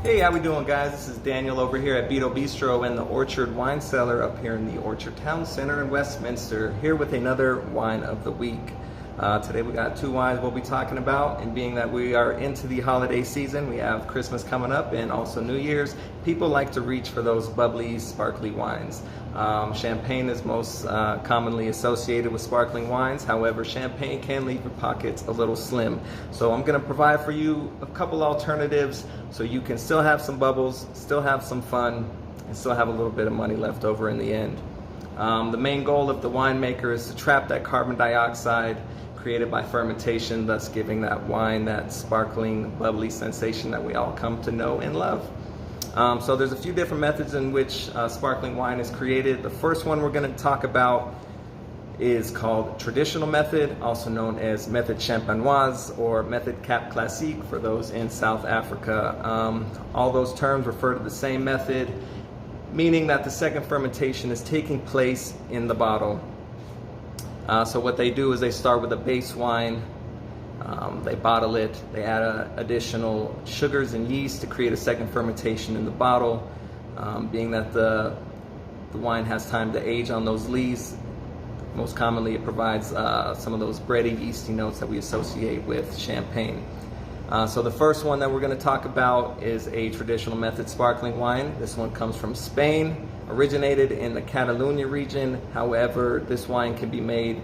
Hey, how we doing, guys? This is Daniel over here at Bitto Bistro and the Orchard Wine Cellar up here in the Orchard Town Center in Westminster, here with another wine of the week. Today we got two wines we'll be talking about, and being that we are into the holiday season, we have Christmas coming up and also New Year's. People like to reach for those bubbly, sparkly wines. Champagne is most commonly associated with sparkling wines. However, champagne can leave your pockets a little slim. So I'm going to provide for you a couple alternatives so you can still have some bubbles, still have some fun, and still have a little bit of money left over in the end. The main goal of the winemaker is to trap that carbon dioxide created by fermentation, thus giving that wine that sparkling, bubbly sensation that we all come to know and love. So there's a few different methods in which sparkling wine is created. The first one we're going to talk about is called traditional method, also known as method champenoise or method cap classique for those in South Africa. All those terms refer to the same method, meaning that the second fermentation is taking place in the bottle. So what they do is they start with a base wine, they bottle it, they add additional sugars and yeast to create a second fermentation in the bottle. Being that the wine has time to age on those lees, most commonly it provides some of those bready, yeasty notes that we associate with champagne. So the first one that we're going to talk about is a traditional method sparkling wine. This one comes from Spain, originated in the Catalonia region. However, this wine can be made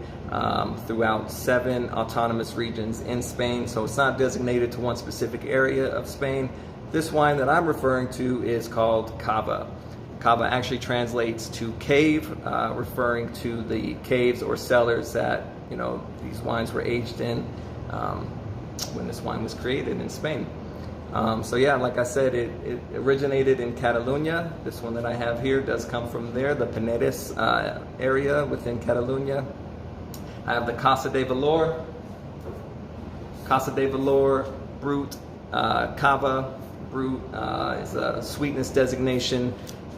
throughout 7 autonomous regions in Spain, so it's not designated to one specific area of Spain. This wine that I'm referring to is called Cava. Cava actually translates to cave, referring to the caves or cellars that these wines were aged in when this wine was created in Spain. So yeah, like I said, it originated in Catalonia. This one that I have here does come from there, the Penedès area within Catalonia. I have the Casa de Valor. Casa de Valor Brut Cava. Brut is a sweetness designation,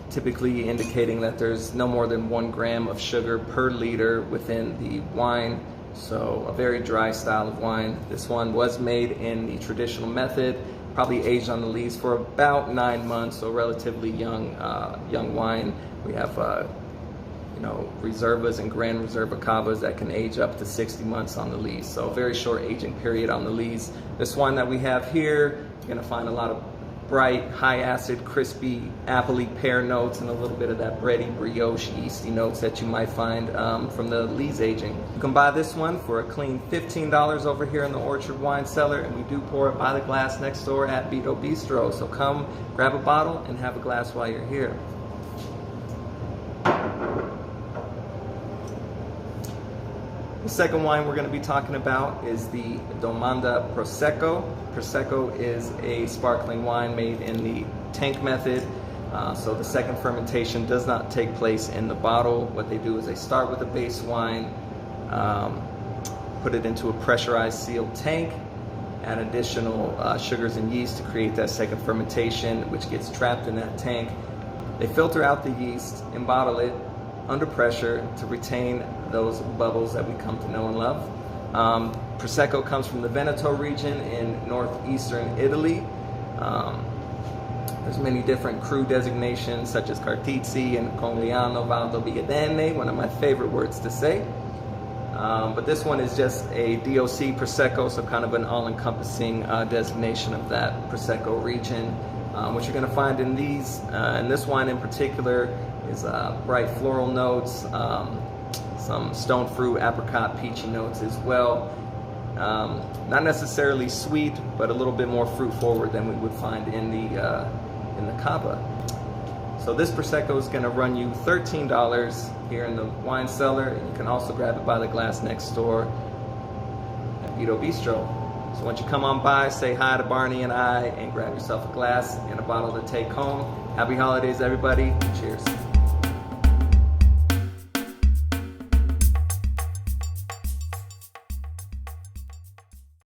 typically indicating that there's no more than 1 gram of sugar per liter within the wine. So a very dry style of wine. This one was made in the traditional method, probably aged on the lees for about 9 months, so relatively young wine. We have Reservas and Grand Reserva Cavas that can age up to 60 months on the lees, so a very short aging period on the lees. This wine that we have here, you're going to find a lot of bright, high acid, crispy, appley pear notes and a little bit of that bready, brioche, yeasty notes that you might find from the lees aging. You can buy this one for a clean $15 over here in the Orchard Wine Cellar, and we do pour it by the glass next door at Bitto Bistro. So come grab a bottle and have a glass while you're here. The second wine we're going to be talking about is the Domanda Prosecco. Prosecco is a sparkling wine made in the tank method. So the second fermentation does not take place in the bottle. What they do is they start with a base wine, put it into a pressurized sealed tank, add additional sugars and yeast to create that second fermentation, which gets trapped in that tank. They filter out the yeast and bottle it under pressure to retain those bubbles that we come to know and love. Prosecco comes from the Veneto region in northeastern Italy. There's many different cru designations such as Cartizzi and Congliano Valdobbiadene, one of my favorite words to say. But this one is just a DOC Prosecco, so kind of an all-encompassing designation of that Prosecco region. What you're going to find in this wine in particular is bright floral notes, some stone fruit, apricot, peachy notes as well. Not necessarily sweet, but a little bit more fruit forward than we would find in the Cava. So this Prosecco is going to run you $13 here in the wine cellar. You can also grab it by the glass next door at Bitto Bistro. So once you come on by, say hi to Barney and I, and grab yourself a glass and a bottle to take home. Happy holidays, everybody. Cheers.